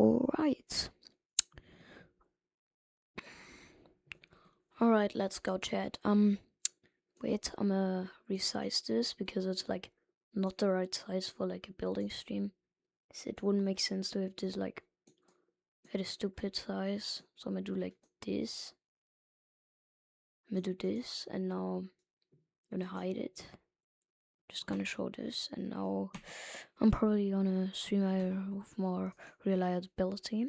Alright. Alright, let's go chat. Wait, I'm gonna resize this because it's like not the right size for like a building stream. It wouldn't make sense to have this like at a stupid size. So I'm gonna do like this. I'm gonna do this, and now I'm gonna hide it. Just gonna show this, and now I'm probably gonna stream with more reliability.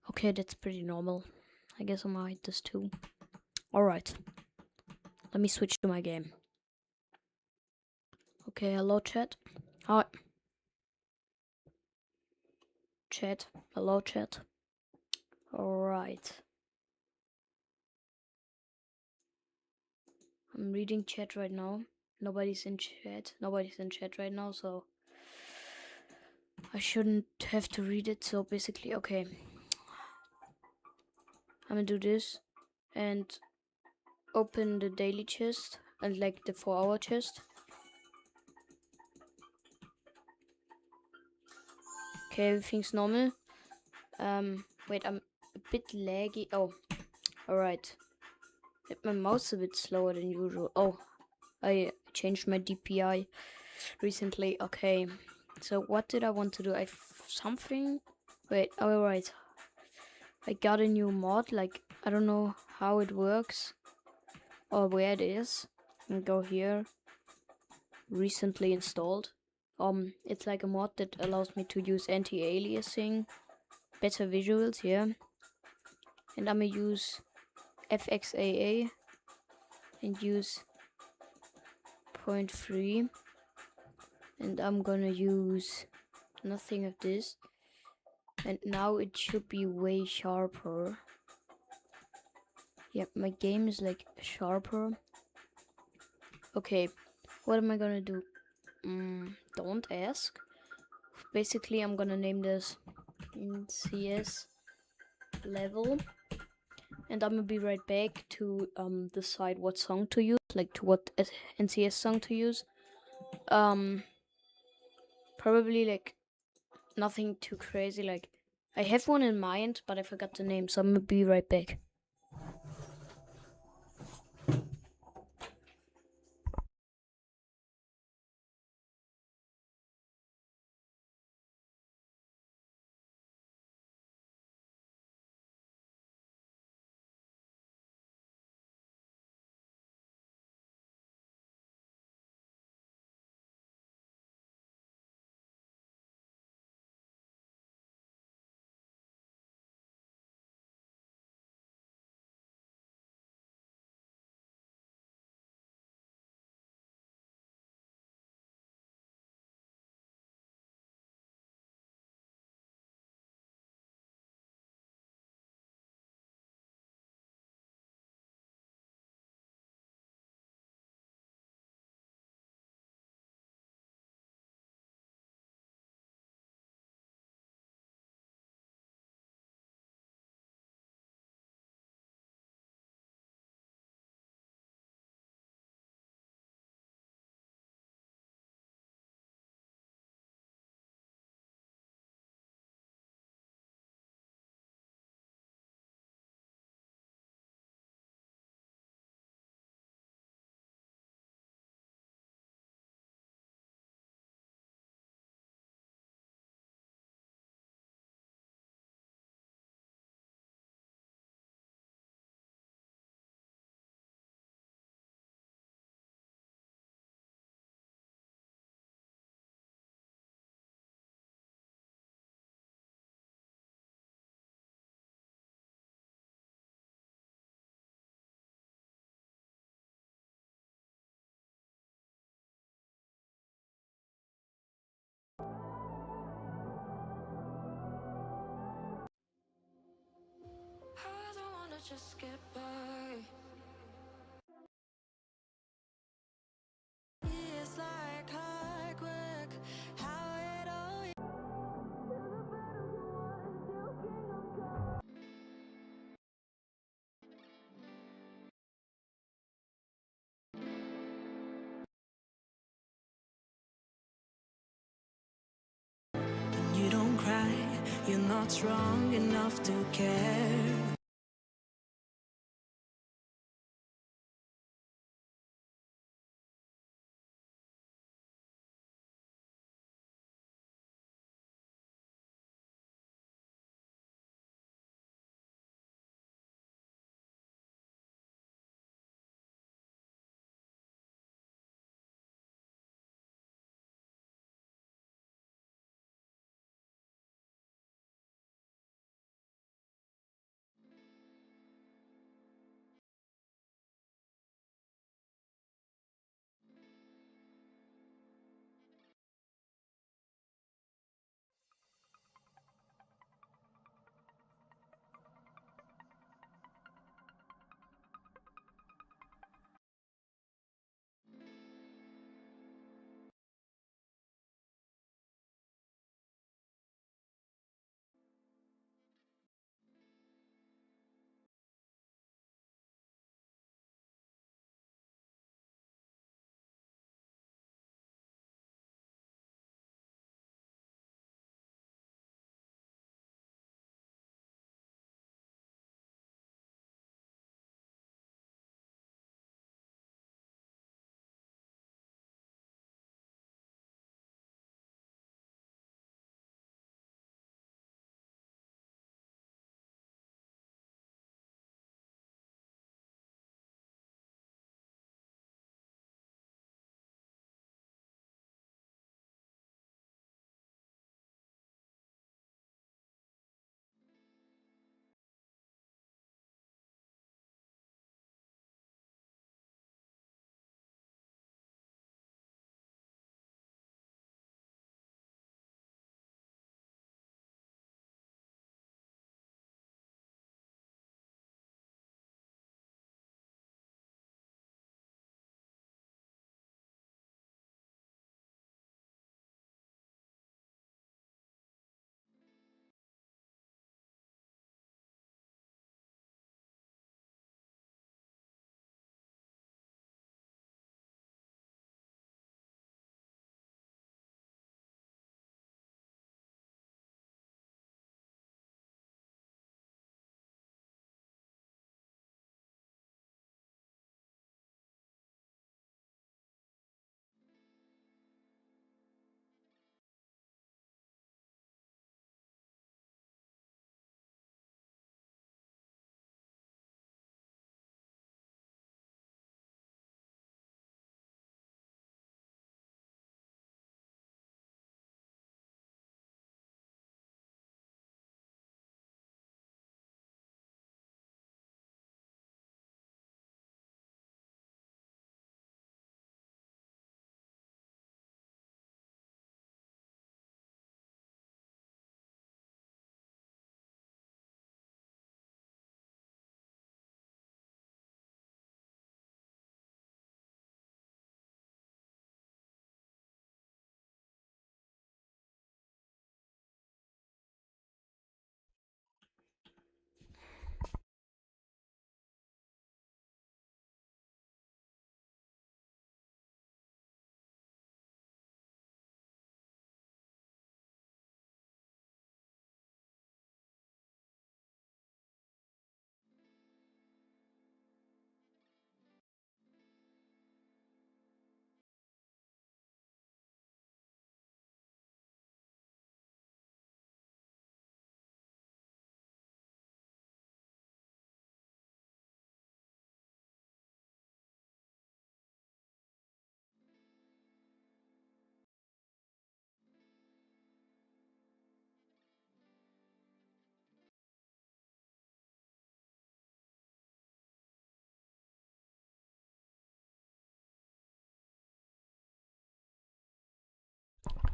Okay, that's pretty normal. I guess I'm gonna hide this too. Alright. Let me switch to my game. Okay, hello chat. Hi. Chat. Hello chat. Alright. I'm reading chat right now. Nobody's in chat. Nobody's in chat right now, so I shouldn't have to read it. So basically, okay. I'm gonna do this and open the daily chest and like the 4-hour chest. Okay, everything's normal. Wait, I'm a bit laggy. Oh, alright. My mouse a bit slower than usual. Oh, I changed my DPI recently. Okay, so what did I want to do? Something. Wait, alright. I got a new mod. Like, I don't know how it works or where it is. And go here. Recently installed. It's like a mod that allows me to use anti-aliasing, better visuals, yeah. And I'm gonna use FXAA and use 0.3, and I'm gonna use nothing of this, and now it should be way sharper. Yep, my game is like sharper. Okay, what am I gonna do? Don't ask. Basically, I'm gonna name this CS level, and I'm gonna be right back to decide what song to use, like to what NCS song to use. Probably like nothing too crazy. Like I have one in mind, but I forgot the name, so I'm gonna be right back. I don't wanna just get by. It's like clockwork, how it always. You don't cry, you're not not strong enough to care.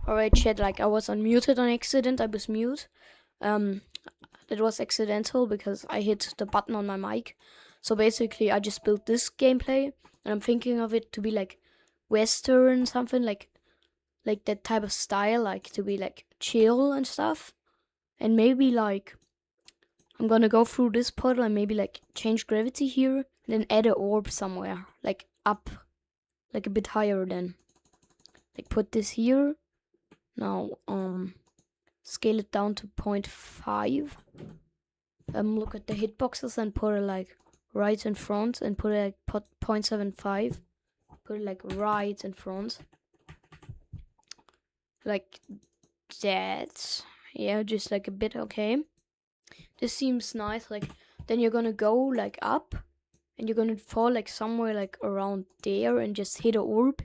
Alright, chat. Like I was unmuted on accident. I was mute. Um, it was accidental because I hit the button on my mic. So basically, I just built this gameplay, and I'm thinking of it to be like Western something, like that type of style, like to be like chill and stuff. And maybe like I'm gonna go through this portal and maybe like change gravity here, and then add an orb somewhere, like up, like a bit higher. Then like put this here. Now scale it down to 0.5. Look at the hitboxes and put it like right in front, and put it like 0.75. Put it like right in front. Like that. Yeah, just like a bit. Okay. This seems nice. Like, then you're gonna go like up, and you're gonna fall like somewhere like around there and just hit a orb.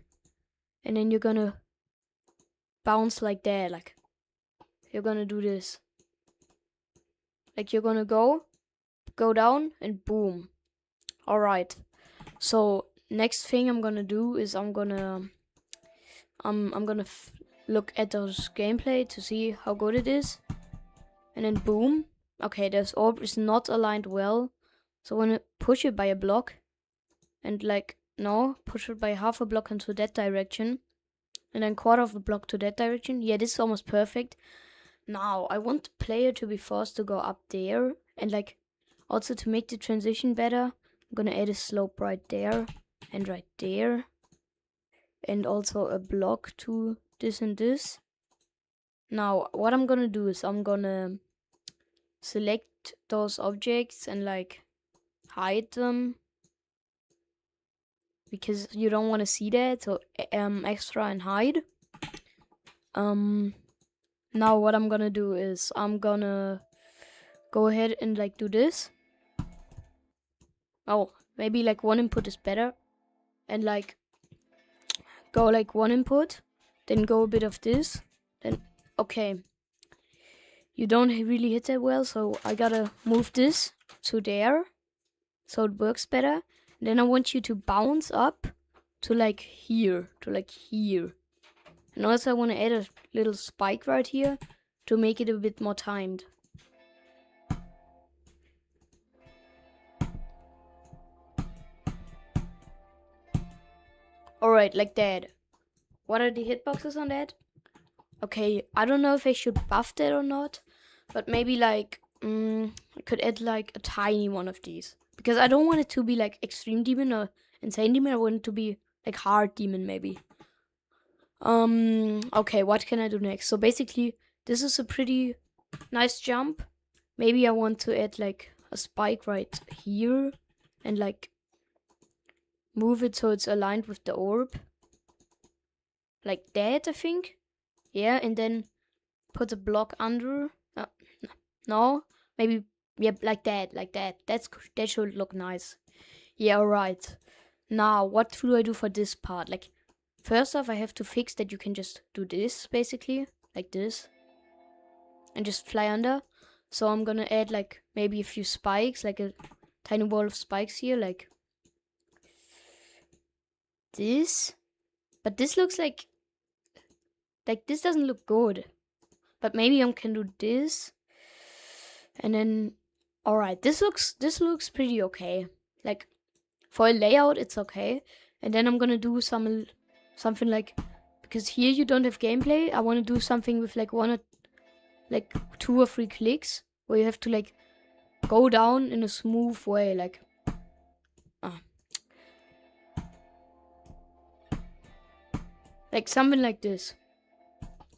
And then you're gonna bounce like that. Like, you're gonna do this. Like, you're gonna go down, and boom. Alright. So, next thing I'm gonna do is I'm gonna look at those gameplay to see how good it is. And then boom. Okay, this orb is not aligned well. So I'm gonna push it by a block. And like, no, push it by half a block into that direction. And then quarter of a block to that direction. Yeah, this is almost perfect. Now, I want the player to be forced to go up there. And like, also to make the transition better, I'm gonna add a slope right there. And right there. And also a block to this and this. Now, what I'm gonna do is I'm gonna select those objects and like hide them, because you don't want to see that. So extra and hide. Now what I'm gonna do is I'm gonna go ahead and like do this. Oh, maybe like one input is better. And like go like one input, then go a bit of this, then okay. You don't really hit that well, so I gotta move this to there so it works better. And then I want you to bounce up to like here, And also I want to add a little spike right here to make it a bit more timed. Alright, like that. What are the hitboxes on that? Okay, I don't know if I should buff that or not, but maybe like I could add like a tiny one of these, because I don't want it to be like extreme demon or insane demon. I want it to be like hard demon maybe. Okay, what can I do next? So basically, this is a pretty nice jump. Maybe I want to add like a spike right here and like move it so it's aligned with the orb. Like that, I think. Yeah, and then put a block under. No, maybe, yeah, like that. That should look nice. Yeah, alright. Now, what do I do for this part? Like, first off, I have to fix that you can just do this, basically. Like this. And just fly under. So I'm gonna add, like, maybe a few spikes. Like a tiny wall of spikes here. Like this. But this looks like this doesn't look good. But maybe I can do this. And then, alright, this looks pretty okay. Like, for a layout, it's okay. And then I'm gonna do something like, because here you don't have gameplay, I want to do something with like like 2 or 3 clicks, where you have to like go down in a smooth way, like something like this.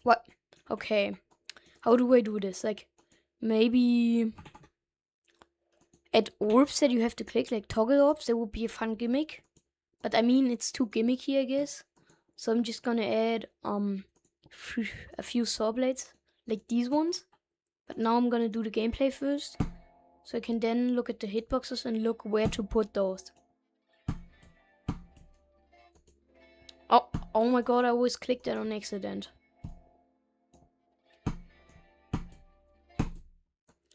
What? Okay. How do I do this? Like, maybe add orbs that you have to click, like toggle orbs. That would be a fun gimmick. But I mean, it's too gimmicky, I guess. So I'm just gonna add a few saw blades, like these ones. But now I'm gonna do the gameplay first, so I can then look at the hitboxes and look where to put those. Oh my god, I always clicked that on accident.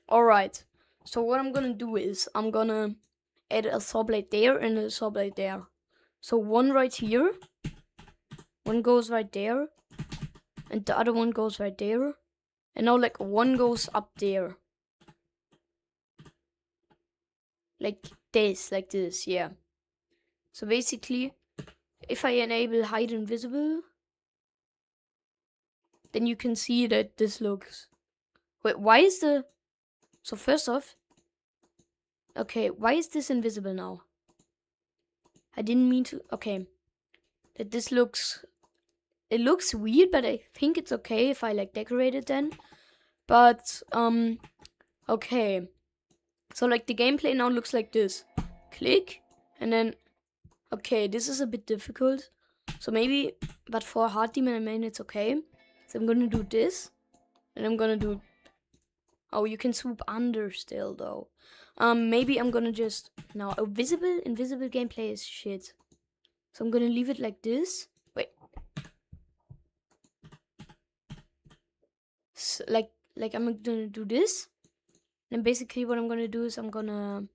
Alright, so what I'm gonna do is I'm gonna add a saw blade there and a saw blade there. So one right here, one goes right there, and the other one goes right there. And now like one goes up there. Like this, yeah. So basically, if I enable hide invisible, then you can see that this looks... Wait, why is the... So first off, okay, why is this invisible now? I didn't mean to... Okay. That this looks... It looks weird, but I think it's okay if I like decorate it then. But okay. So like the gameplay now looks like this. Click and then okay, this is a bit difficult. So maybe, but for a hard demon main it's okay. So I'm gonna do this. And I'm gonna do. Oh, you can swoop under still though. Maybe I'm gonna just now invisible gameplay is shit. So I'm gonna leave it like this. Wait. So, like I'm gonna do this. And basically what I'm gonna do is I'm gonna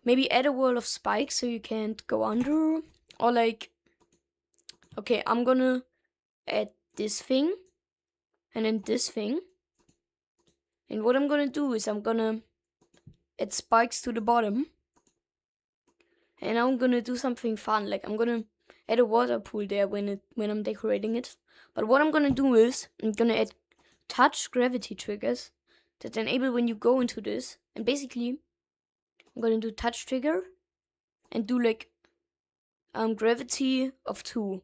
maybe add a wall of spikes so you can't go under. Or like okay, I'm gonna add this thing and then this thing. And what I'm gonna do is I'm gonna add spikes to the bottom. And I'm gonna do something fun. Like I'm gonna add a water pool there when I'm decorating it. But what I'm gonna do is I'm gonna add touch gravity triggers that enable when you go into this. And basically I'm gonna do touch trigger and do like gravity of 2.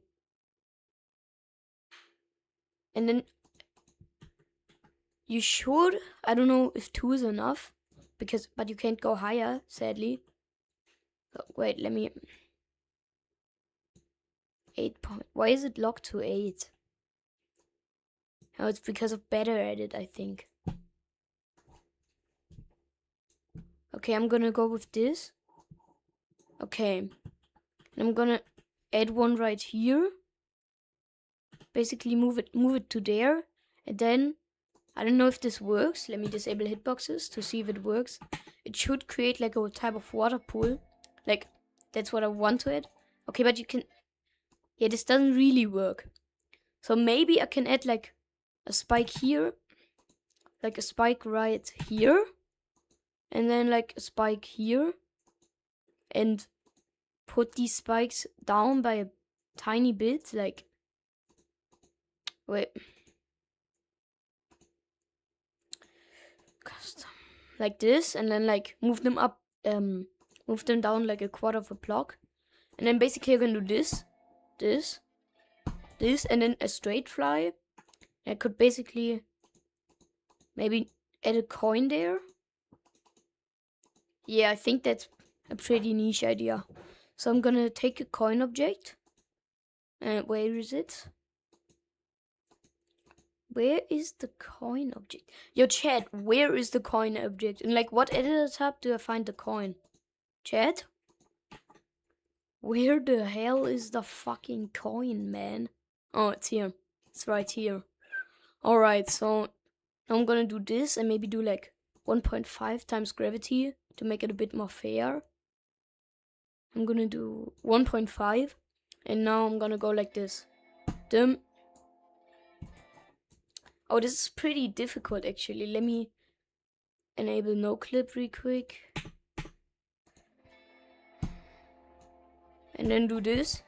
And then you should, I don't know if 2 is enough, but you can't go higher, sadly. So, wait, let me 8 point. Why is it locked to 8? Oh, it's because of better edit, I think. Okay, I'm gonna go with this. Okay. And I'm gonna add one right here. Basically move it to there. And then I don't know if this works. Let me disable hitboxes to see if it works. It should create like a type of water pool. Like that's what I want to add. Okay, but you can. Yeah, this doesn't really work. So maybe I can add like a spike here. Like a spike right here. And then like a spike here. And put these spikes down by a tiny bit. Like. Wait. Custom. Like this. And then like move them up. Move them down like a quarter of a block. And then basically you're gonna do this. This, and then a straight fly. I could basically maybe add a coin there. Yeah, I think that's a pretty niche idea. So I'm gonna take a coin object. Where is it? Where is the coin object? Yo, chat, where is the coin object? And like, what editor tab do I find the coin? Chat? Where the hell is the fucking coin, man? Oh, it's here. It's right here. Alright, so now I'm gonna do this and maybe do like 1.5 times gravity to make it a bit more fair. I'm gonna do 1.5 and now I'm gonna go like this. Dim. Oh, this is pretty difficult actually. Let me enable no clip real quick. And then do this.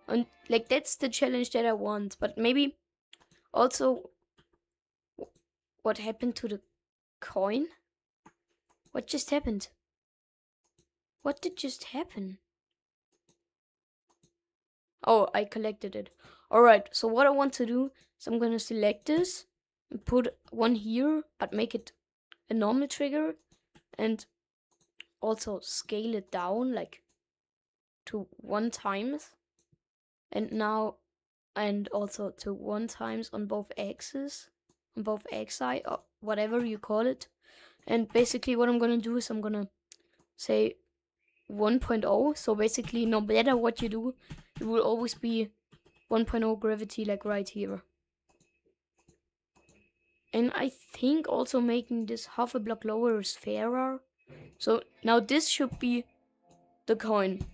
And like that's the challenge that I want. But maybe also what happened to the coin? What just happened? What did just happen? Oh, I collected it. Alright, so what I want to do is I'm gonna select this and put one here, but make it a normal trigger and also scale it down like to 1 times. And now, and also to 1 times on both axes, on both axi, or whatever you call it. And basically what I'm gonna do is I'm gonna say 1.0. So basically no matter what you do, it will always be 1.0 gravity like right here. And I think also making this half a block lower is fairer. So now this should be the coin.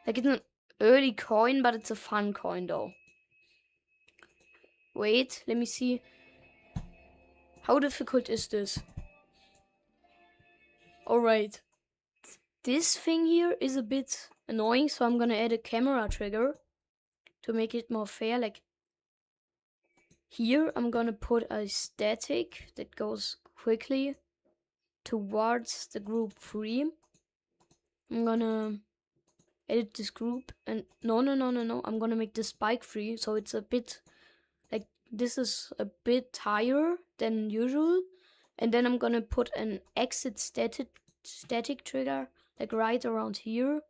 Like it's an early coin, but it's a fun coin though. Wait, let me see. How difficult is this? Alright. This thing here is a bit annoying, so I'm gonna add a camera trigger to make it more fair. Like here, I'm gonna put a static that goes quickly towards the group 3. I'm gonna edit this group, and no, I'm gonna make this spike free, so it's a bit like this is a bit higher than usual, and then I'm gonna put an exit static trigger like right around here,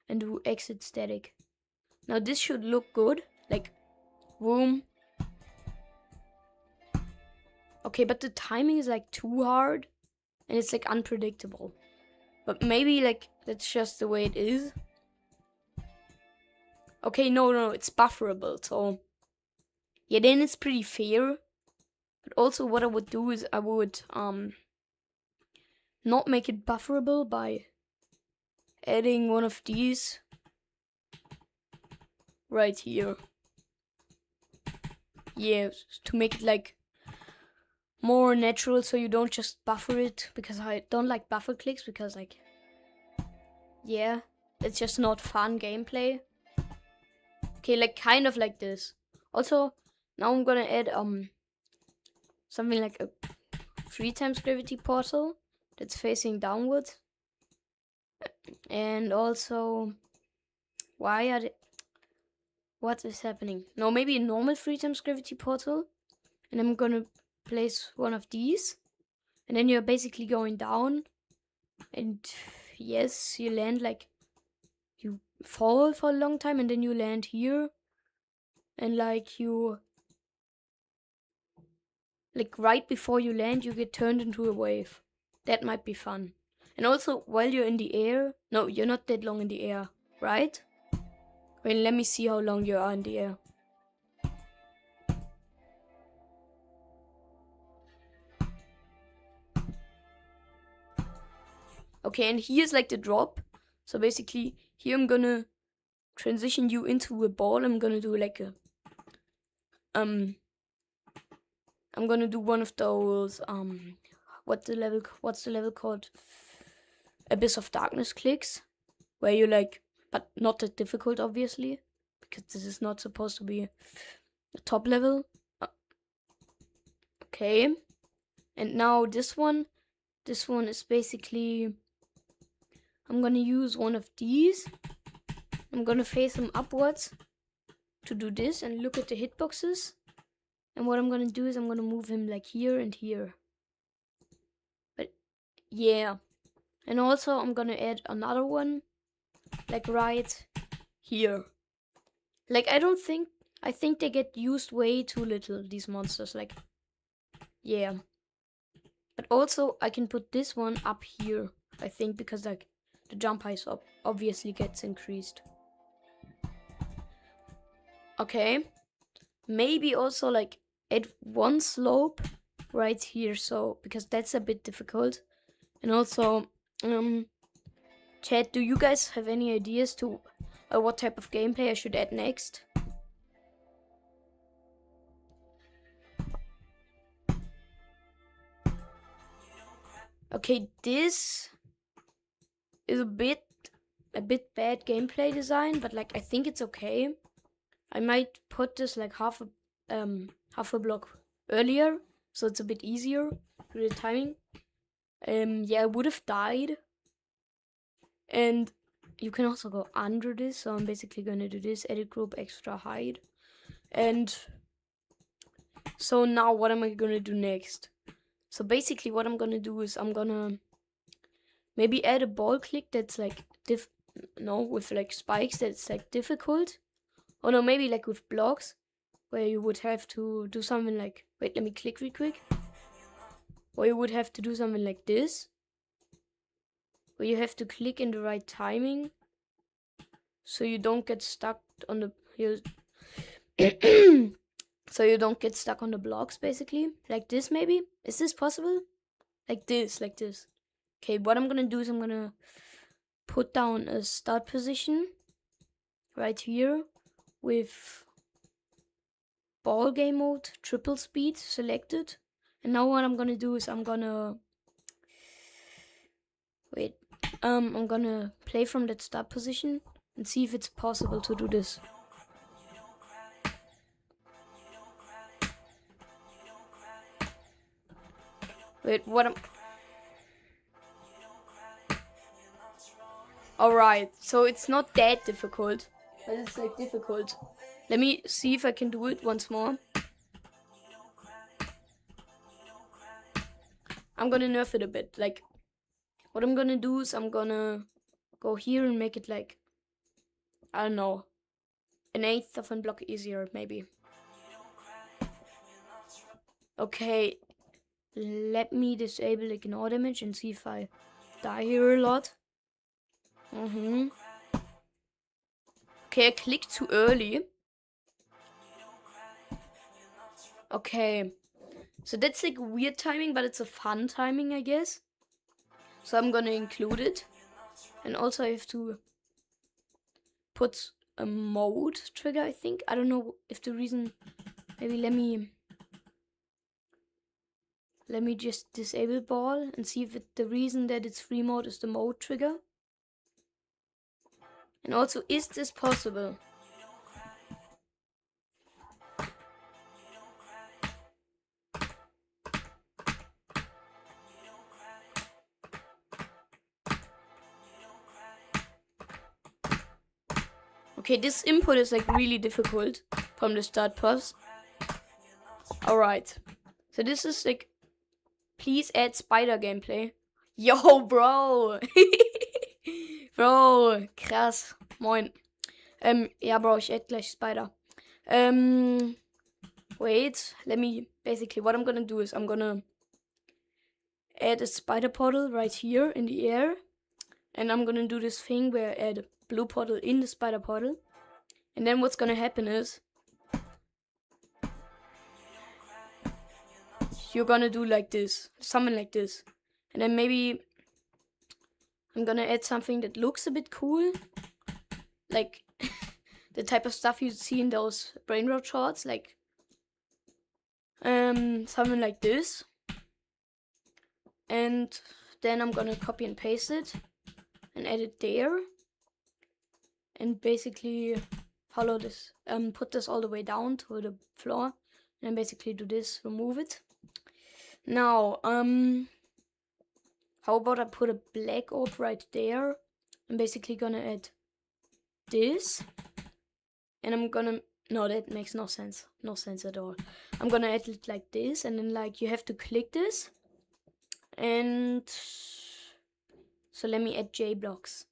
and do exit static. Now this should look good, like boom. Okay, but the timing is like too hard, and it's like unpredictable. But maybe like that's just the way it is. Okay, no, it's bufferable, so yeah, then it's pretty fair. But also what I would do is I would not make it bufferable by adding one of these right here. Yeah, to make it like more natural, so you don't just buffer it, because I don't like buffer clicks, because like, yeah, it's just not fun gameplay. Okay, like kind of like this. Also, now I'm gonna add something like a 3 times gravity portal that's facing downwards. And also, why are they, what is happening? No, maybe a normal 3 times gravity portal, and I'm gonna place one of these, and then you're basically going down, and yes, you land like, you fall for a long time, and then you land here, and like you, like right before you land, you get turned into a wave. That might be fun. And also, while you're in the air, no, you're not that long in the air, right? Wait, let me see how long you are in the air. Okay, and here's like the drop. So basically, here I'm gonna transition you into a ball. I'm gonna do like a I'm gonna do one of those what's the level called? Abyss of Darkness clicks, where you like, but not that difficult obviously, because this is not supposed to be a top level. Okay, and now this one is basically, I'm gonna use one of these. I'm gonna face them upwards to do this, and look at the hitboxes. And what I'm gonna do is I'm gonna move him like here and here. But yeah. And also I'm gonna add another one like right here. Like I think they get used way too little, these monsters. Like, yeah. But also I can put this one up here, I think, because like the jump height obviously gets increased. Okay. Maybe also like add one slope right here, so because that's a bit difficult. And also, chat, do you guys have any ideas to what type of gameplay I should add next? Okay, this is a bit bad gameplay design, but like I think it's okay. I might put this like half a block earlier, so it's a bit easier with the timing. Yeah, I would have died. And you can also go under this, so I'm basically gonna do this, edit group extra hide. And so now what am I gonna do next? So basically what I'm gonna do is I'm gonna maybe add a ball click that's like with like spikes that's like difficult. Or no, maybe like with blocks, where you would have to do something like, wait, let me click real quick. Or you would have to do something like this, where you have to click in the right timing, so you don't get stuck on the so you don't get stuck on the blocks, basically. Like this, maybe? Is this possible? Like this. Okay, what I'm gonna do is I'm gonna put down a start position right here with ball game mode, triple speed selected. And now what I'm gonna do is I'm gonna I'm gonna play from that start position and see if it's possible to do this. Wait, what am... Alright, so it's not that difficult, but it's like difficult. Let me see if I can do it once more. I'm gonna nerf it a bit. Like, what I'm gonna do is I'm gonna go here and make it like, I don't know, an eighth of a block easier, maybe. Okay, let me disable ignore damage and see if I die here a lot. Okay, I clicked too early. Okay, so that's like weird timing, but it's a fun timing, I guess. So I'm gonna include it. And also I have to put a mode trigger, I think. I don't know if the reason... Maybe let me just disable ball and see if the reason that it's free mode is the mode trigger. And also, is this possible? Okay, this input is like really difficult from the start pause. Alright. So this is like, please add spider gameplay. Yo, bro. Bro, krass. Moin. Ja, Bro, ich add gleich Spider. Wait, let me, basically, what I'm gonna do is I'm gonna add a spider portal right here in the air. And I'm gonna do this thing where I add a blue portal in the spider portal. And then what's gonna happen is you're gonna do like this, something like this. And then maybe I'm gonna add something that looks a bit cool. Like the type of stuff you see in those brain rot shorts, like something like this. And then I'm gonna copy and paste it and add it there. And basically follow this, put this all the way down to the floor. And then basically do this, remove it. Now, how about I put a black orb right there? I'm basically gonna add this. And I'm gonna, no, that makes no sense. No sense at all. I'm gonna add it like this, and then like you have to click this. And so let me add J blocks.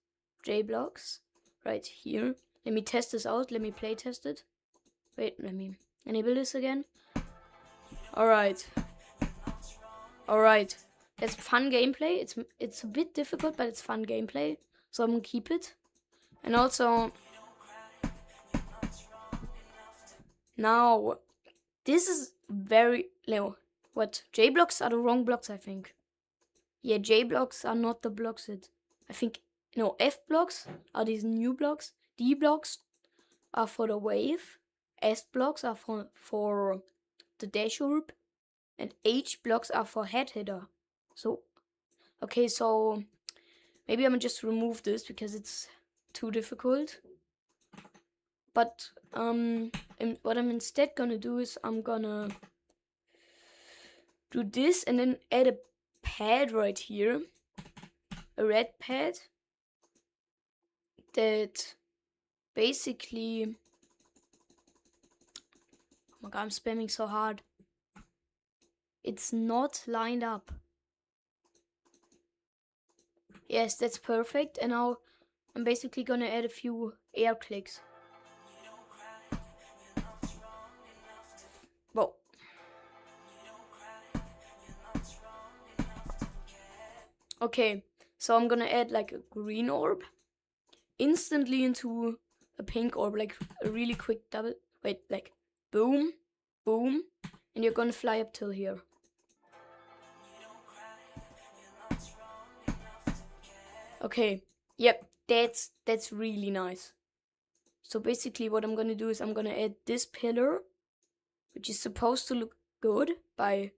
J blocks right here. Let me test this out. Let me play test it. Wait, let me enable this again. Alright. Alright. That's fun gameplay. It's a bit difficult, but it's fun gameplay. So I'm gonna keep it. And also, now this is very no. What? J blocks are the wrong blocks, I think. Yeah, J blocks are not the blocks that I think. No, F blocks are these new blocks. D blocks are for the wave. S blocks are for the dash orb. And H blocks are for head hitter. So, okay, so maybe I'm gonna just remove this because it's too difficult. But and what I'm instead gonna do is I'm gonna do this and then add a pad right here, a red pad that basically, oh my god, I'm spamming so hard. It's not lined up. Yes, that's perfect. And now I'm basically gonna add a few air clicks. Whoa. Okay, so I'm gonna add like a green orb instantly into a pink orb, like a really quick double. Wait, like boom, boom, and you're gonna fly up till here. Okay, yep, that's really nice. So basically what I'm gonna do is I'm gonna add this pillar, which is supposed to look good by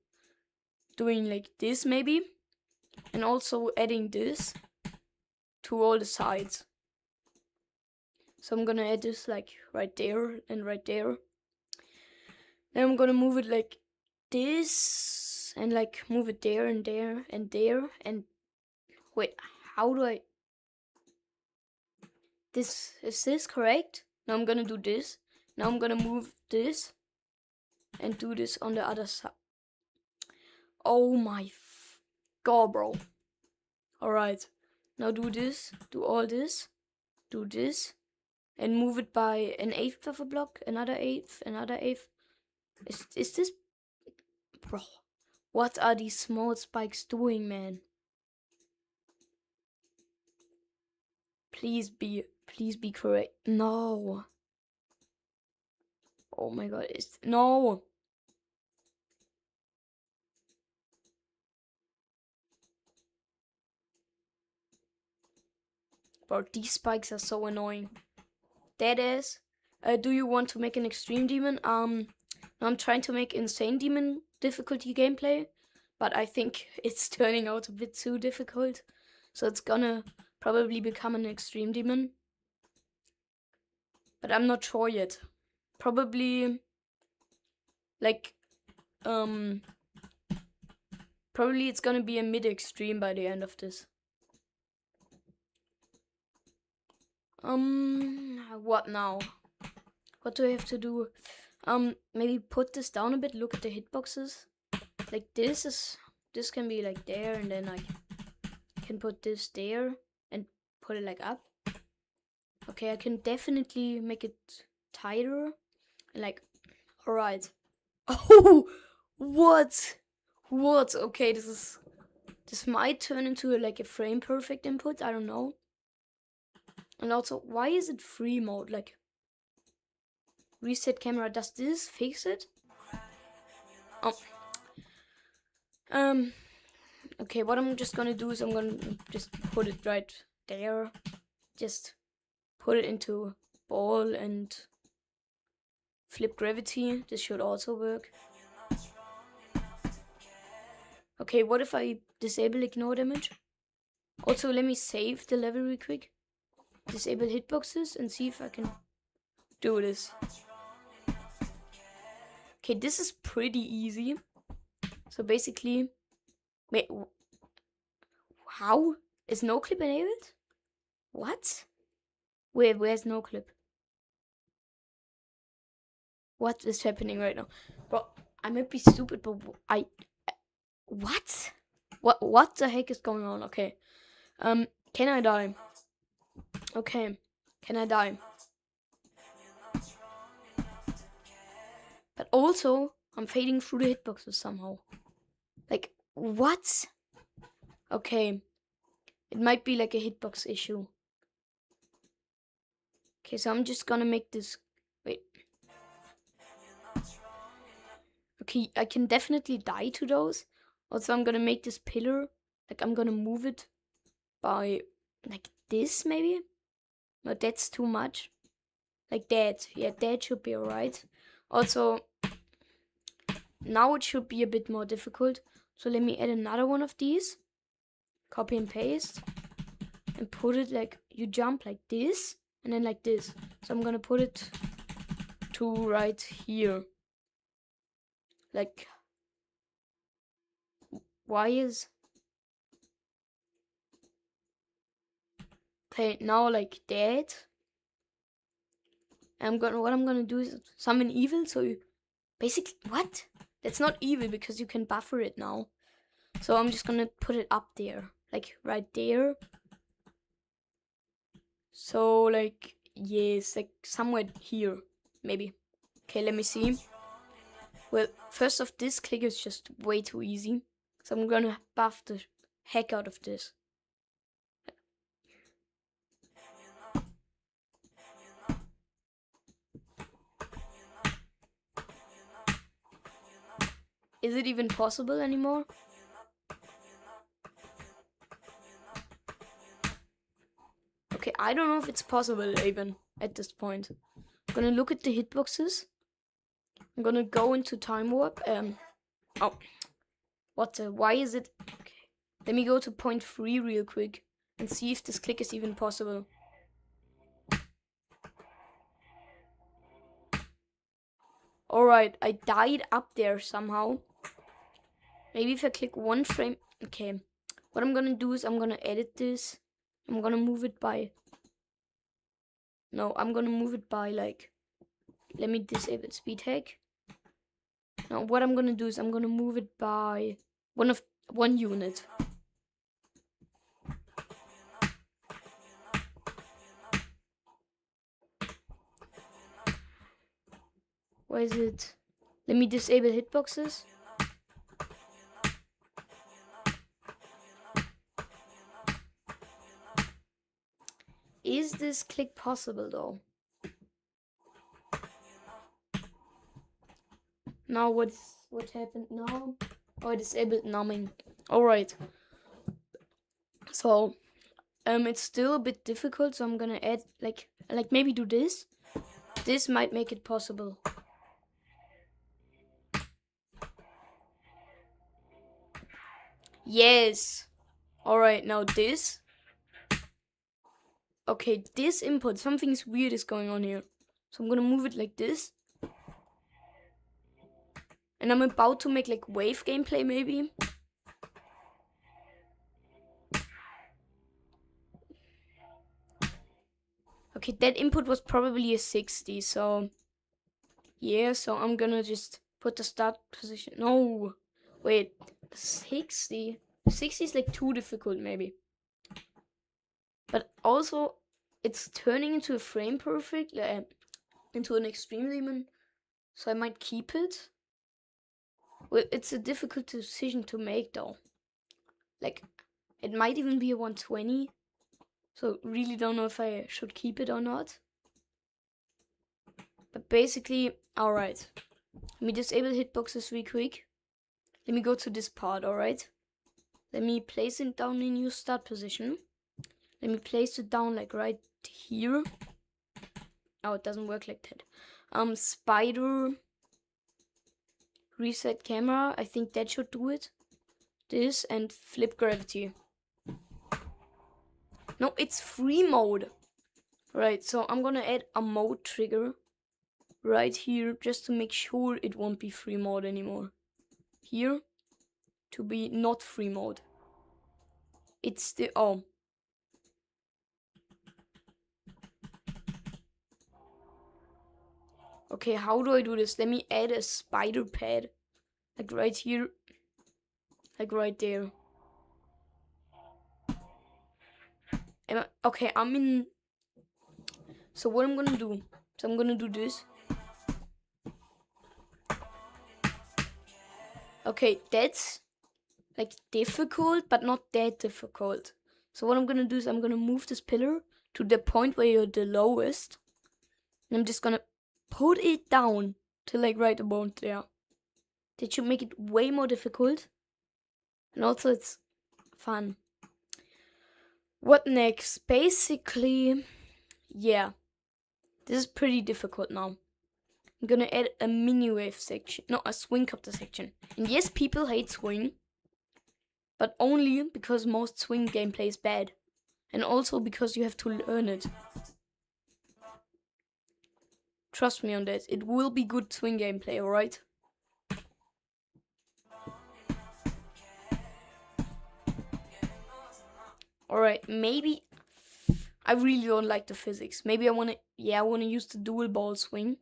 doing like this maybe, and also adding this to all the sides. So I'm gonna add this like right there and right there. Then I'm gonna move it like this and like move it there and there and there and wait, how do I Is this correct? Now I'm gonna do this. Now I'm gonna move this and do this on the other side. Oh my god, bro. Alright. Now do this. Do all this. Do this. And move it by an eighth of a block. Another eighth. Another eighth. Is this... Bro. What are these small spikes doing, man? Please be correct. No. Oh my god. No. Bro, these spikes are so annoying. That is. Do you want to make an extreme demon? I'm trying to make insane demon difficulty gameplay, but I think it's turning out a bit too difficult. So it's gonna probably become an extreme demon. But I'm not sure yet. Probably like probably it's gonna be a mid-extreme by the end of this. What now? What do I have to do? Maybe put this down a bit, look at the hitboxes. Like this can be like there, and then I can put this there and put it like up. Okay, I can definitely make it tighter. And like, alright. Oh, what? Okay, this might turn into like a frame perfect input. I don't know. And also, why is it free mode? Like, reset camera. Does this fix it? Oh. Okay, what I'm just gonna do is I'm gonna just put it right there. Just put it into ball and flip gravity. This should also work. Okay, what if I disable ignore damage? Also, let me save the level real quick. Disable hitboxes and see if I can do this. Okay, this is pretty easy. So basically, wait, how is no clip enabled? What? Where's no clip? What is happening right now? Bro, I might be stupid, but what? What the heck is going on? Okay. Can I die? Okay. Can I die? But also, I'm fading through the hitboxes somehow. Like, what? Okay. It might be like a hitbox issue. Okay, so I'm just gonna make this... Wait. Okay, I can definitely die to those. Also, I'm gonna make this pillar. Like, I'm gonna move it by... Like this, maybe? No, that's too much. Like that. Yeah, that should be alright. Also, now it should be a bit more difficult. So let me add another one of these. Copy and paste. And put it like, you jump like this. And then like this. So I'm gonna put it to right here. Like, why is... Okay, now like that. And what I'm gonna do is summon evil. So you basically, what? That's not evil because you can buffer it now. So I'm just gonna put it up there, like right there. So like, yes, like somewhere here, maybe. Okay, let me see. Well, first off, this click is just way too easy. So I'm gonna buff the heck out of this. Is it even possible anymore? Okay, I don't know if it's possible even at this point. I'm gonna look at the hitboxes. I'm gonna go into time warp. Oh, what the? Why is it? Okay, let me go to point 3 real quick and see if this click is even possible. Alright, I died up there somehow. Maybe if I click one frame. Okay, what I'm gonna do is I'm gonna edit this. I'm gonna move it by No, I'm gonna move it by like, let me disable speed hack. Now what I'm gonna do is I'm gonna move it by one unit. Where is it? Let me disable hitboxes. Is this click possible though? Now what happened now? Oh, I disabled numbing. Alright. So it's still a bit difficult, so I'm gonna add like maybe do this. This might make it possible. Yes. Alright, now this. Okay, this input, something's weird is going on here. So I'm gonna move it like this. And I'm about to make like wave gameplay maybe. Okay, that input was probably a 60, so yeah, so I'm gonna just put the start position. No, wait, 60? 60 is like too difficult maybe. But also, it's turning into a frame perfect, into an extreme demon, so I might keep it. Well, it's a difficult decision to make though. Like, it might even be a 120. So really don't know if I should keep it or not. But basically, alright. Let me disable hitboxes real quick. Let me go to this part, alright? Let me place it down in your start position. Let me place it down like right here. Oh, it doesn't work like that. Spider. Reset camera. I think that should do it. This and flip gravity. No, it's free mode. Right, so I'm gonna add a mode trigger right here just to make sure it won't be free mode anymore. Here to be not free mode. It's the Okay, how do I do this? Let me add a spider pad. Like right here. Like right there. Okay, I'm in. So what I'm gonna do? So I'm gonna do this. Okay, that's like difficult, but not that difficult. So what I'm gonna do is I'm gonna move this pillar to the point where you're the lowest. And I'm just gonna put it down to like right about there. That should make it way more difficult. And also it's fun. What next? Basically, yeah. This is pretty difficult now. I'm gonna add a mini wave section. No, a swing copter section. And yes, people hate swing. But only because most swing gameplay is bad. And also because you have to learn it. Trust me on that. It will be good swing gameplay, alright? Alright, maybe I really don't like the physics. Maybe I wanna use the dual ball swing.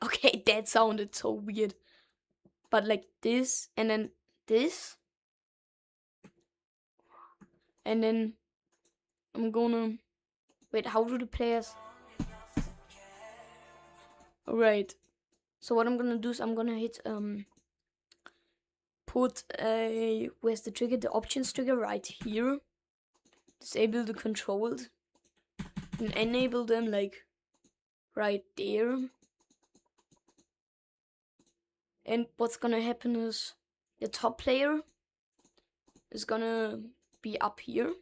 Okay, that sounded so weird. But like this, and then this. And then I'm gonna wait, how do the players? Alright. So what I'm gonna do is I'm gonna hit put a where's the trigger? The options trigger right here. Disable the controls. And enable them like right there. And what's gonna happen is the top player is gonna be up here.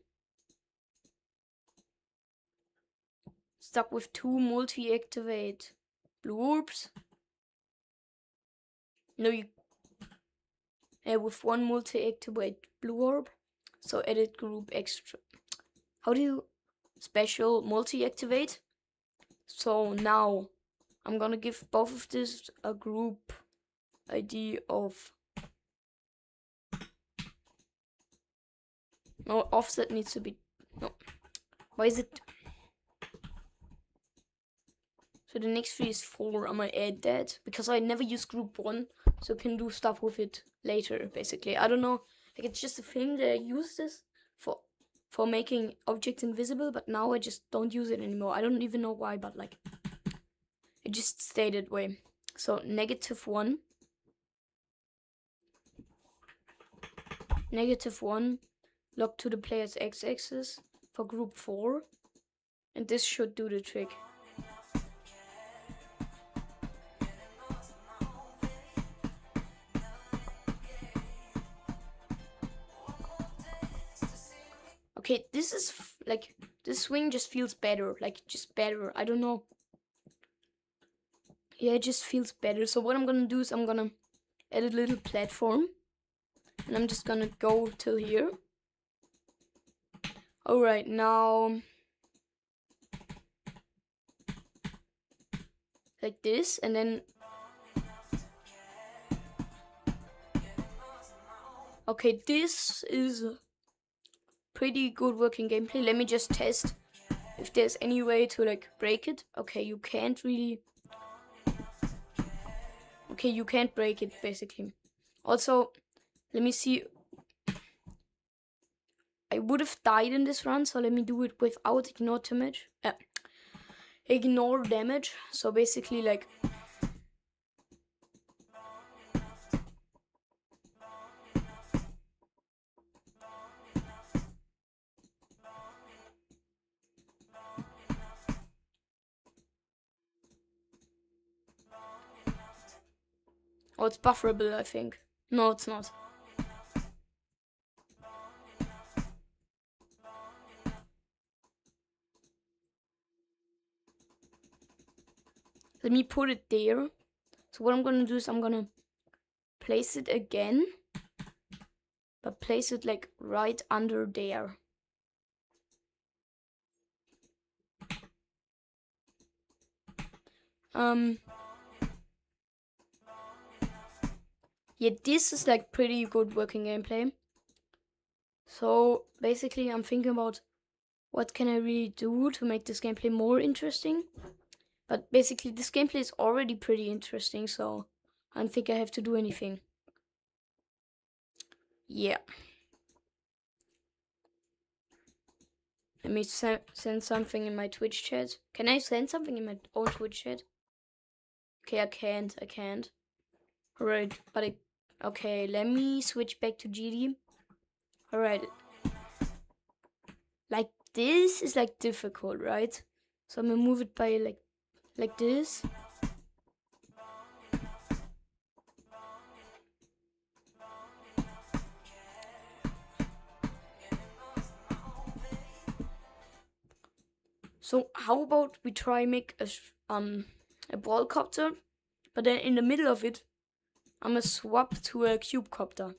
Stuck with 2 multi-activate blue orbs. No, you with 1 multi-activate blue orb. So edit group extra. How do you special multi-activate? So now I'm gonna give both of this a group ID of. No, offset needs to be. No. Why is it? So the next tree is 4. I'm gonna add that because I never use group 1, so I can do stuff with it later. Basically, I don't know. Like it's just a thing that I use this for making objects invisible, but now I just don't use it anymore. I don't even know why, but like it just stayed that way. So -1, -1, log to the player's x-axis for group 4, and this should do the trick. Okay, this is like this swing just feels better, like just better. I don't know. Yeah, it just feels better. So what I'm gonna do is I'm gonna add a little platform, and I'm just gonna go till here. All right, now like this, and then okay, this is pretty good working gameplay. Let me just test if there's any way to like break it. Okay, you can't really. Okay, you can't break it basically. Also, let me see. I would have died in this run, so let me do it without ignore damage. Ignore damage. So basically, like. Oh, it's bufferable, I think. No, it's not. Let me put it there. So what I'm gonna do is I'm gonna place it again, but place it like right under there. Yeah, this is like pretty good working gameplay. So basically I'm thinking about what can I really do to make this gameplay more interesting. But basically this gameplay is already pretty interesting, so I don't think I have to do anything. Yeah. Let me send something in my Twitch chat. Can I send something in my own Twitch chat? Okay, I can't. Alright, but okay, let me switch back to GD. Alright. Like this is like difficult, right? So I'm gonna move it by like this. So how about we try make a ball copter, but then in the middle of it, I'm gonna swap to a cube copter.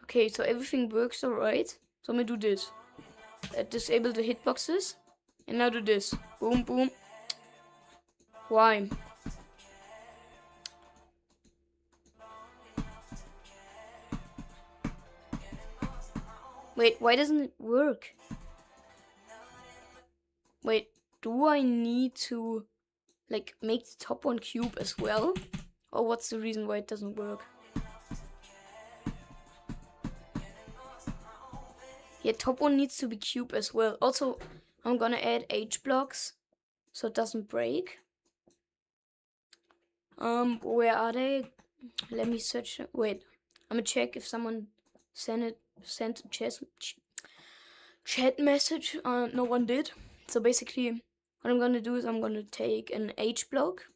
Okay, so everything works alright. So I'm gonna do this. Disable the hitboxes, and now do this. Boom, boom. Why? Wait, why doesn't it work? Wait, do I need to like make the top one cube as well? Or what's the reason why it doesn't work? Yeah, top one needs to be cube as well. Also, I'm gonna add H blocks so it doesn't break. Where are they? Let me search. Wait, I'm gonna check if someone sent a chat message. No one did. So basically, what I'm gonna do is I'm gonna take an H block.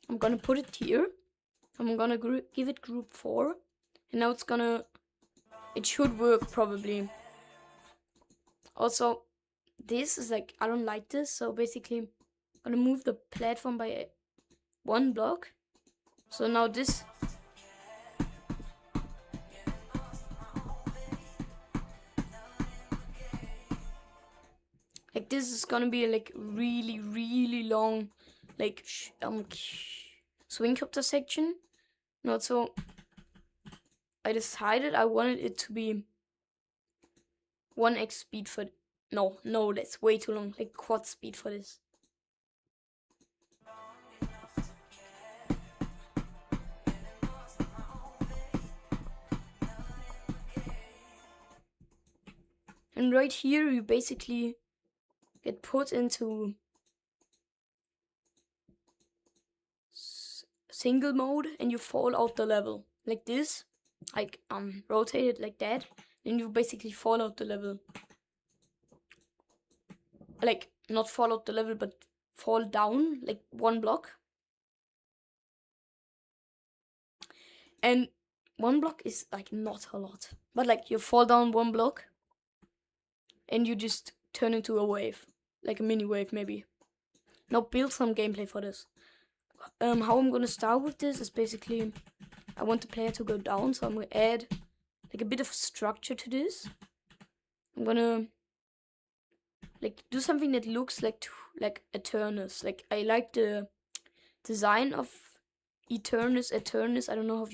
I'm gonna put it here. I'm gonna give it group 4, and now it should work probably. Also, this is like, I don't like this, so basically, I'm gonna move the platform by 1 block. So now this. Like this is gonna be like really, really long, like swing copter section. And also, I decided I wanted it to be 1x speed for No, that's way too long. Like quad speed for this. And right here, you basically get put into single mode and you fall out the level like this, like rotate it like that, and you basically fall out the level. Like not fall out the level, but fall down like one block. And one block is like not a lot, but like you fall down one block and you just turn into a wave, like a mini wave maybe. Now build some gameplay for this. How I'm gonna start with this is basically I want the player to go down, so I'm gonna add like a bit of structure to this. I'm gonna like do something that looks like Eternus. Like I like the design of Eternus. I don't know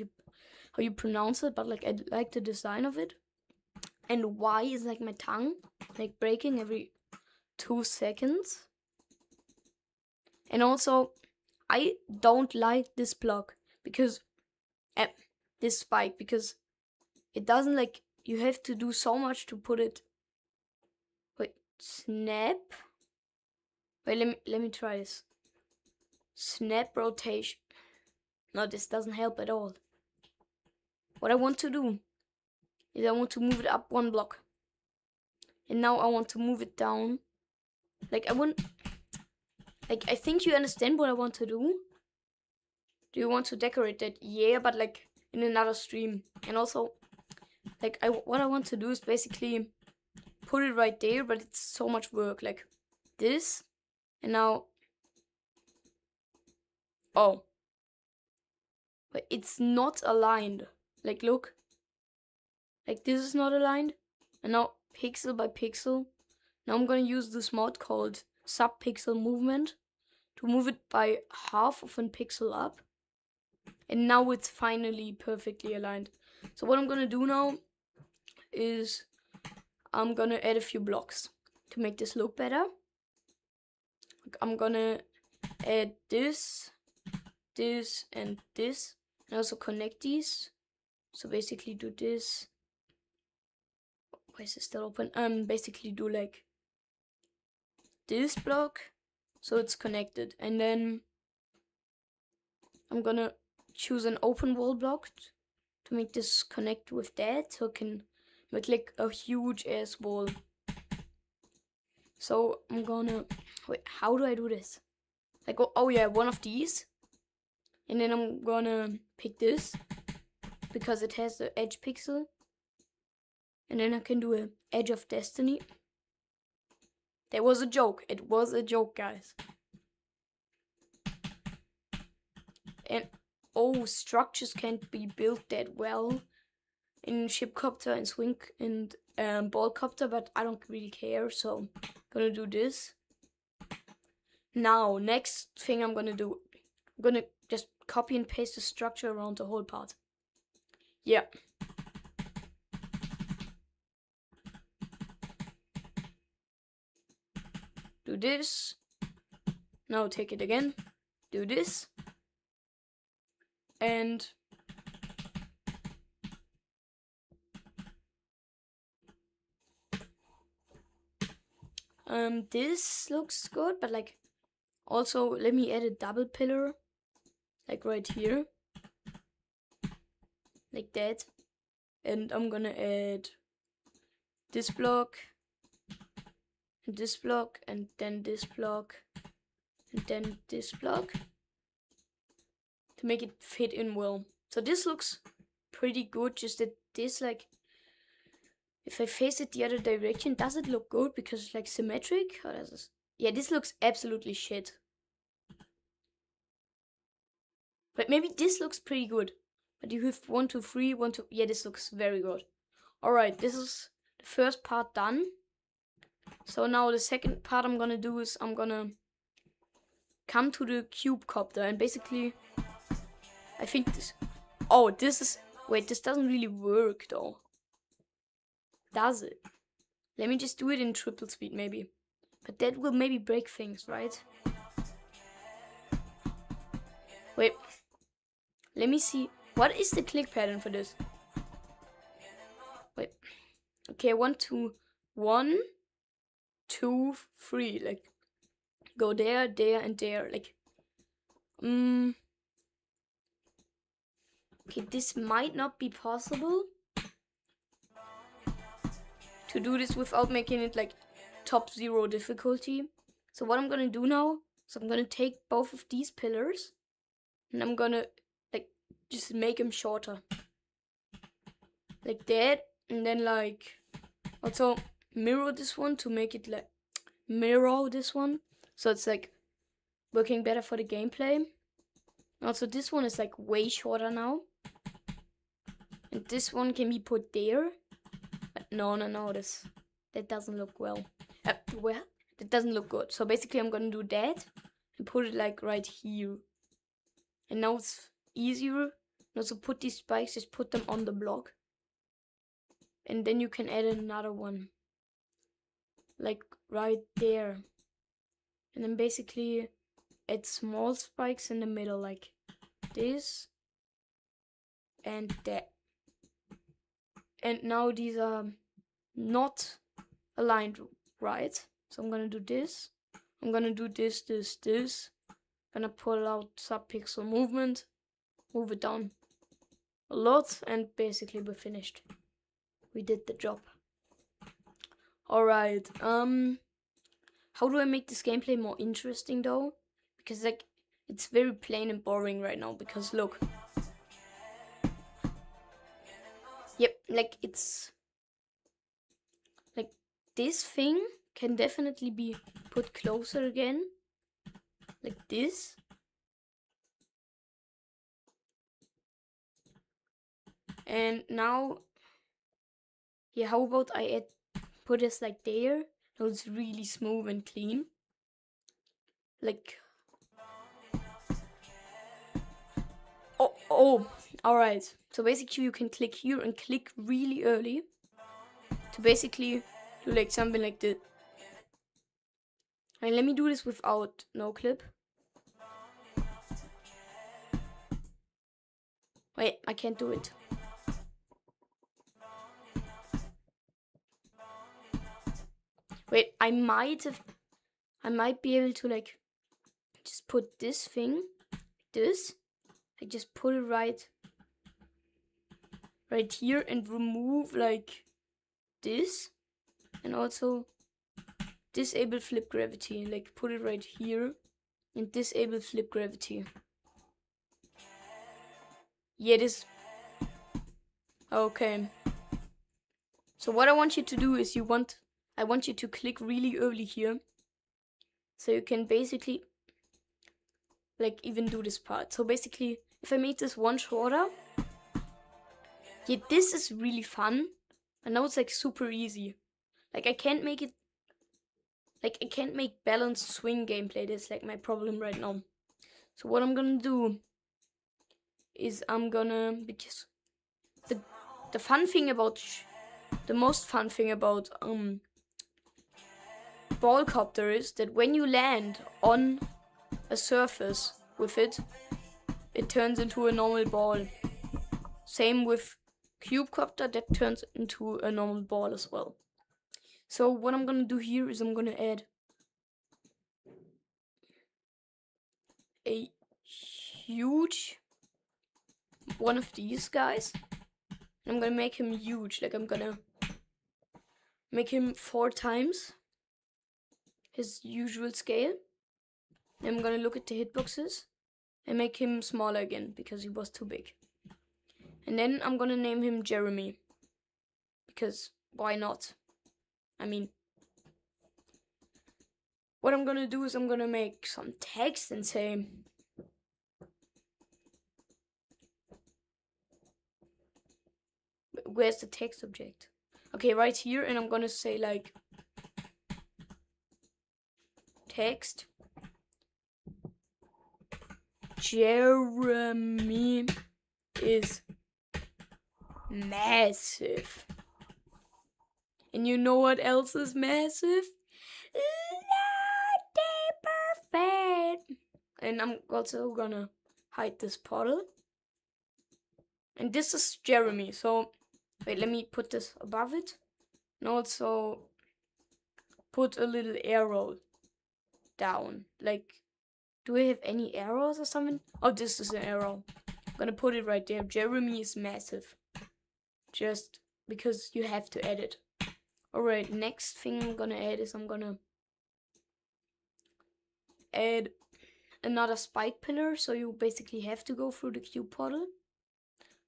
how you pronounce it, but like I like the design of it. And Y is like my tongue, like breaking every 2 seconds. And also, I don't like this block because this spike, because it doesn't like, you have to do so much to put it. Wait, snap. Wait, let me try this. Snap rotation. No, this doesn't help at all. What I want to do is I want to move it up one block. And now I want to move it down. Like I think you understand what I want to do. Do you want to decorate that? Yeah, but like in another stream. And also, like what I want to do is basically put it right there, but it's so much work. Like this. And now, oh, but it's not aligned. Like look, like this is not aligned. And now pixel by pixel. Now I'm gonna use this mod called subpixel movement to move it by half of a pixel up. And now it's finally perfectly aligned. So what I'm gonna do now is I'm gonna add a few blocks to make this look better. I'm gonna add this, this, and this, and also connect these. So basically do this. Why is it still open? Basically do like this block, so it's connected, and then I'm gonna choose an open wall block to make this connect with that, so it can make like a huge ass wall. So I'm gonna wait. How do I do this? Like oh yeah, one of these, and then I'm gonna pick this because it has the edge pixel, and then I can do a edge of destiny. That was a joke. It was a joke, guys. And oh, structures can't be built that well in shipcopter and swing and ballcopter, but I don't really care, so I'm gonna do this. Now, next thing I'm gonna do, I'm gonna just copy and paste the structure around the whole part. Yeah. Do this. Now take it again. Do this. And this looks good, but like also let me add a double pillar, like right here, like that. And I'm gonna add this block, and this block, and then this block, and then this block to make it fit in well. So this looks pretty good, just that this, like, if I face it the other direction, does it look good because it's like symmetric? Or does this? Yeah, this looks absolutely shit. But maybe this looks pretty good. But you have 1, 2, 3, 1, 2. Yeah, this looks very good. Alright, this is the first part done. So now the second part I'm gonna do is I'm gonna come to the cube copter and basically I think this. Oh, this is. Wait, this doesn't really work though. Does it? Let me just do it in triple speed maybe. But that will maybe break things, right? Wait. Let me see. What is the click pattern for this? Wait. Okay, 1, 2, 1, 2, 3. Like, go there, there, and there. Like, okay, this might not be possible to do this without making it like top 0 difficulty. So what I'm gonna do now is I'm gonna take both of these pillars and I'm gonna like just make them shorter. Like that, and then like also mirror this one to make it like mirror this one. So it's like working better for the gameplay. Also this one is like way shorter now. And this one can be put there. But no, that doesn't look well. That doesn't look good. So basically I'm gonna do that and put it like right here. And now it's easier. And also put these spikes, just put them on the block. And then you can add another one. Like right there. And then basically add small spikes in the middle like this. And that. And now these are not aligned right. So I'm gonna do this. I'm gonna do this. Gonna pull out subpixel movement. Move it down a lot. And basically we're finished. We did the job. Alright. How do I make this gameplay more interesting though? Because like it's very plain and boring right now. Because look. Yep, like it's like this thing can definitely be put closer again. Like this. And now, yeah, how about I put this like there? So it's really smooth and clean. Like, oh, alright. So basically you can click here and click really early to basically do like something like this. And let me do this without no clip. Wait, I can't do it. Wait, I might be able to like just put this thing, like just put it right here and remove like this, and also disable flip gravity, like put it right here and disable flip gravity. Yeah, this. Okay. So what I want you to do is I want you to click really early here. So you can basically like even do this part. So basically if I make this one shorter, yeah, this is really fun. And now it's like super easy. Like I can't make balanced swing gameplay. That's like my problem right now. So what I'm gonna do is because the fun thing about the most fun thing about ballcopter is that when you land on a surface with it, it turns into a normal ball. Same with cubecopter, that turns into a normal ball as well. So what I'm gonna do here is I'm gonna add a huge one of these guys. And I'm gonna make him huge. Like I'm gonna make him 4 times his usual scale. And I'm gonna look at the hitboxes and make him smaller again because he was too big. And then I'm gonna name him Jeremy. Because why not? I mean, what I'm gonna do is I'm gonna make some text and say, where's the text object? Okay, right here, and I'm gonna say like text Jeremy is massive. And you know what else is massive? Perfect. And I'm also gonna hide this portal. And this is Jeremy. So, wait, let me put this above it. And also put a little arrow down. Like, do I have any arrows or something? Oh, this is an arrow. I'm gonna put it right there. Jeremy is massive. Just because you have to add it. Alright, next thing I'm gonna add is I'm gonna add another spike pillar. So you basically have to go through the cube portal.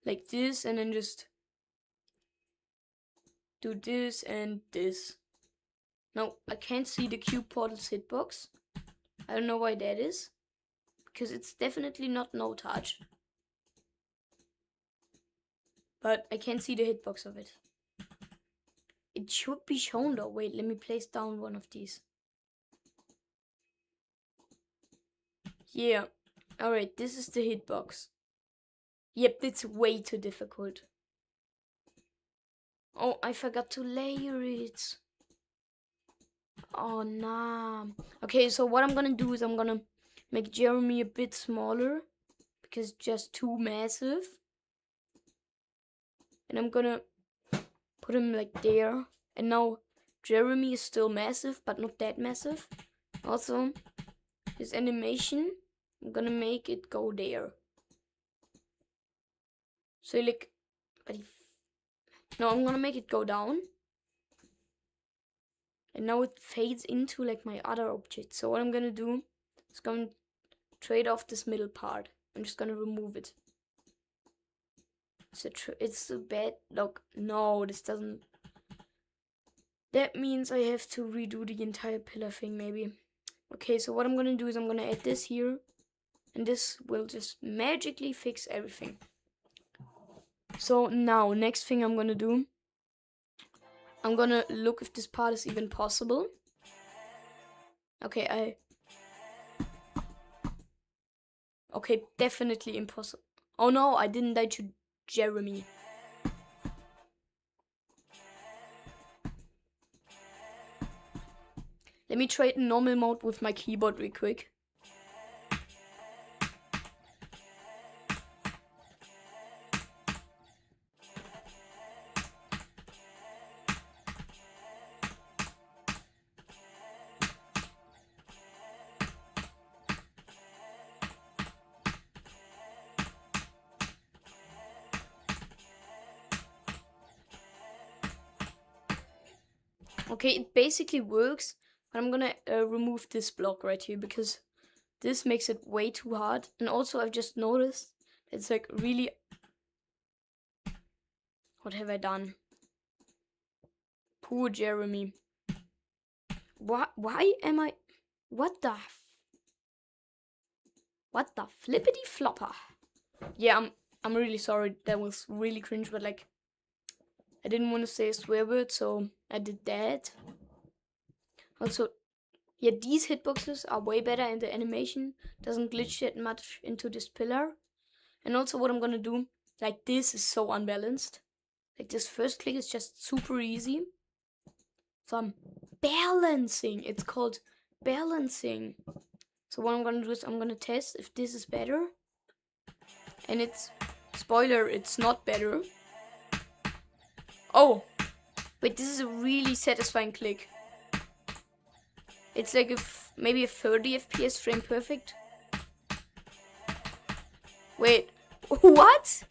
Like this, and then just do this and this. Now, I can't see the cube portal's hitbox. I don't know why that is. Because it's definitely not no touch. But I can't see the hitbox of it. It should be shown though. Wait, let me place down one of these. Yeah. Alright, this is the hitbox. Yep, it's way too difficult. Oh, I forgot to layer it. Oh, nah. Okay, so what I'm gonna do is I'm gonna make Jeremy a bit smaller. Because it's just too massive. And I'm gonna put him like there. And now Jeremy is still massive, but not that massive. Also, his animation, I'm gonna make it go there. So like, no, I'm gonna make it go down. And now it fades into like my other object. So what I'm gonna do is gonna trade off this middle part. I'm just gonna remove it. It's a bad look. No, this doesn't. That means I have to redo the entire pillar thing maybe. Okay, so what I'm gonna do is I'm gonna add this here. And this will just magically fix everything. So now, next thing I'm gonna do, I'm gonna look if this part is even possible. Okay, okay, definitely impossible. Oh no, I didn't die to Jeremy. Let me try it in normal mode with my keyboard real quick. Okay, it basically works, but I'm gonna remove this block right here because this makes it way too hard. And also I've just noticed it's like really... What have I done? Poor Jeremy. Why am I... What the flippity flopper? Yeah, I'm really sorry. That was really cringe, but like I didn't want to say a swear word, so I did that. Also, yeah, these hitboxes are way better and the animation doesn't glitch that much into this pillar. And also what I'm gonna do, like this is so unbalanced. Like this first click is just super easy. So I'm balancing. It's called balancing. So what I'm gonna do is I'm gonna test if this is better. And it's, spoiler, it's not better. Oh, wait, this is a really satisfying click. It's like maybe a 30 FPS frame perfect. Wait, what?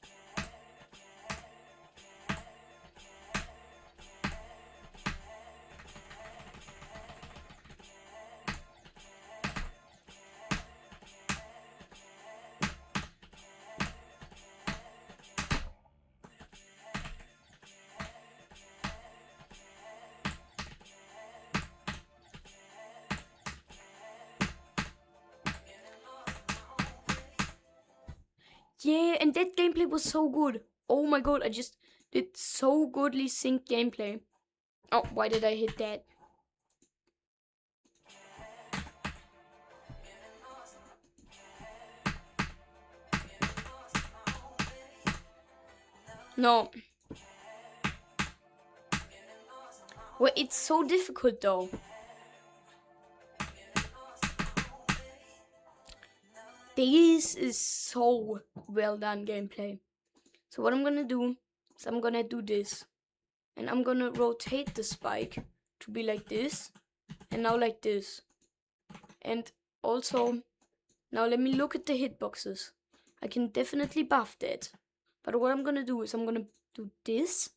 Yeah, and that gameplay was so good. Oh my god, I just did so goodly synced gameplay. Oh, why did I hit that? No. Well, it's so difficult though. This is so well done gameplay. So what I'm gonna do is I'm gonna do this. And I'm gonna rotate the spike to be like this. And now like this. And also, now let me look at the hitboxes. I can definitely buff that. But what I'm gonna do is I'm gonna do this.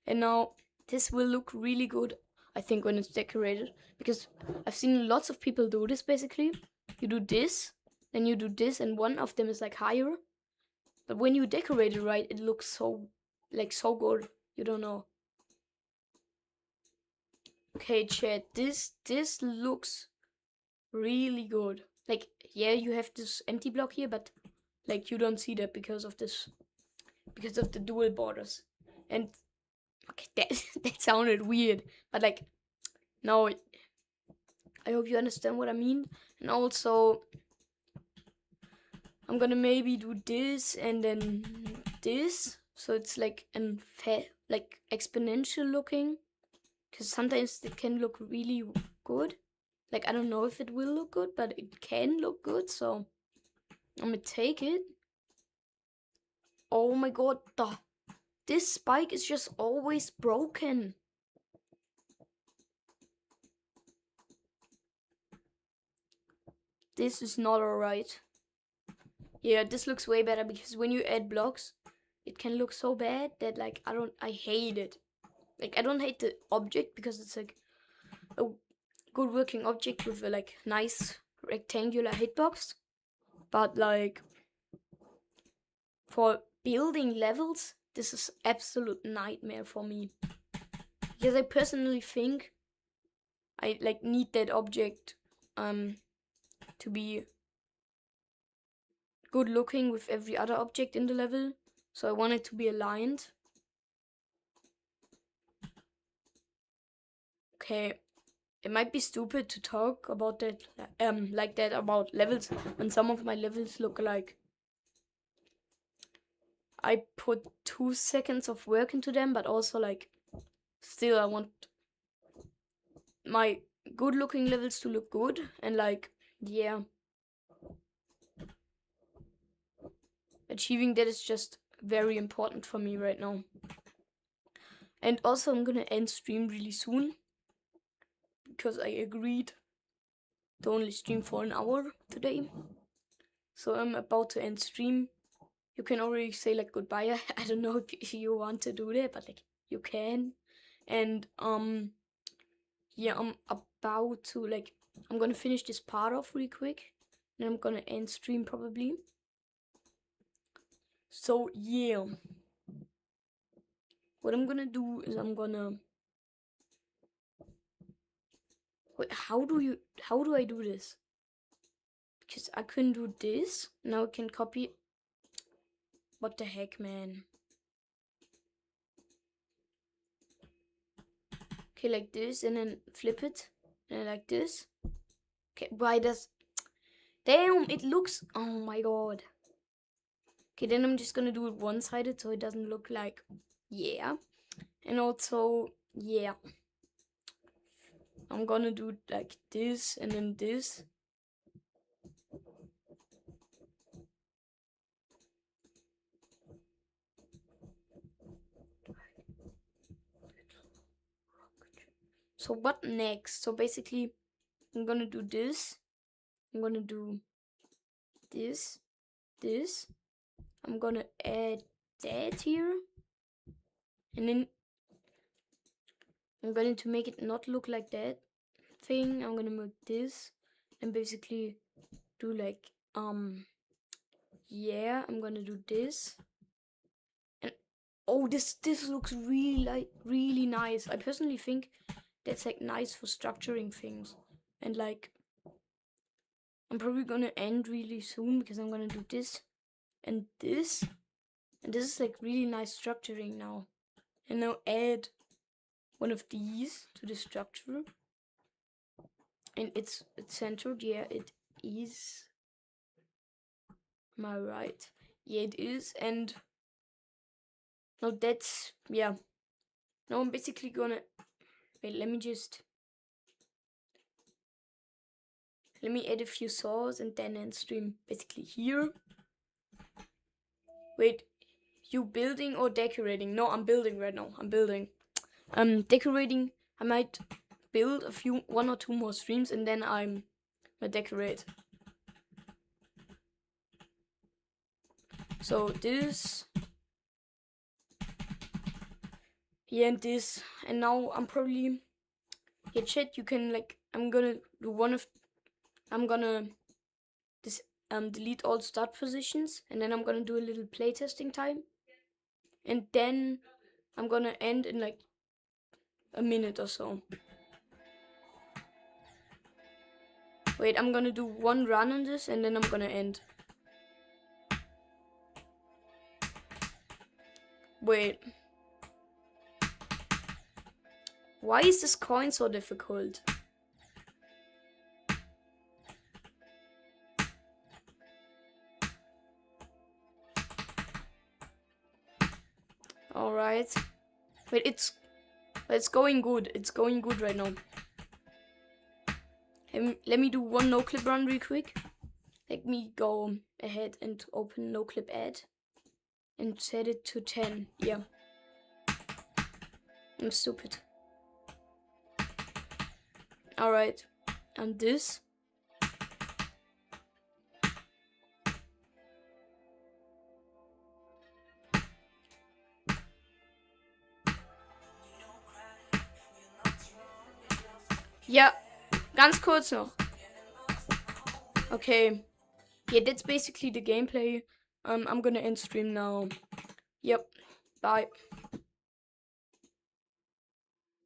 And now this will look really good, I think, when it's decorated. Because I've seen lots of people do this basically. You do this, then you do this, and one of them is like higher. But when you decorate it right, it looks so, like, so good. You don't know. Okay, chat, this looks really good. Like, yeah, you have this empty block here, but like you don't see that because of this, because of the dual borders. And okay, that sounded weird, but like, no, I hope you understand what I mean. And also, I'm gonna maybe do this and then this, so it's like like exponential looking, because sometimes it can look really good. Like, I don't know if it will look good, but it can look good, so I'm gonna take it. Oh my god, this spike is just always broken. This is not alright. Yeah, this looks way better, because when you add blocks, it can look so bad that, like, I hate it. Like, I don't hate the object, because it's like a good working object with a like nice rectangular hitbox. But like, for building levels, this is absolute nightmare for me. Because I personally think I like need that object to be good looking with every other object in the level. So I want it to be aligned. Okay, it might be stupid to talk about that like that about levels when some of my levels look like I put 2 seconds of work into them, but also like still I want my good looking levels to look good, and like, yeah, achieving that is just very important for me right now. And also, I'm gonna end stream really soon, because I agreed to only stream for an hour today. So I'm about to end stream. You can already say like goodbye. I don't know if you want to do that, but like, you can. And yeah, I'm about to like, I'm gonna finish this part off really quick, and I'm gonna end stream probably. So yeah, what I'm gonna do is I'm gonna wait. How do I do this? Because I couldn't do this. Now I can copy. What the heck, man? Okay, like this, and then flip it, and like this. Okay, why does? Damn, it looks. Oh my god. Okay, then I'm just gonna do it one-sided so it doesn't look like. Yeah, and also, yeah, I'm gonna do like this and then this. So what next? So basically, I'm gonna do this. I'm gonna do this, this. I'm gonna add that here. And then I'm going to make it not look like that thing. I'm gonna make this and basically do like, yeah, I'm gonna do this. And oh, this looks really nice. I personally think that's like nice for structuring things. And like, I'm probably gonna end really soon, because I'm gonna do this and this. And this is like really nice structuring now. And now add one of these to the structure. And it's centered. Yeah, it is. Am I right? Yeah, it is. And now that's, yeah. Now I'm basically gonna Wait, let me add a few saws and then end stream basically here. Wait, you building or decorating? No, I'm building right now. I'm building. Decorating. I might build one or two more streams and then I'm gonna decorate. So this. Yeah, and this. And now I'm probably. Yeah, chat, you can like. I'm gonna delete all start positions and then I'm gonna do a little playtesting time. And then I'm gonna end in like a minute or so. Wait, I'm gonna do one run on this and then I'm gonna end. Wait. Why is this coin so difficult? Alright. Wait, it's going good. It's going good right now. Let me do one no-clip run real quick. Let me go ahead and open no-clip add. And set it to 10. Yeah. I'm stupid. Alright. And this. Ja, ganz kurz noch. Okay. Yeah, that's basically the gameplay. I'm gonna end stream now. Yep. Bye.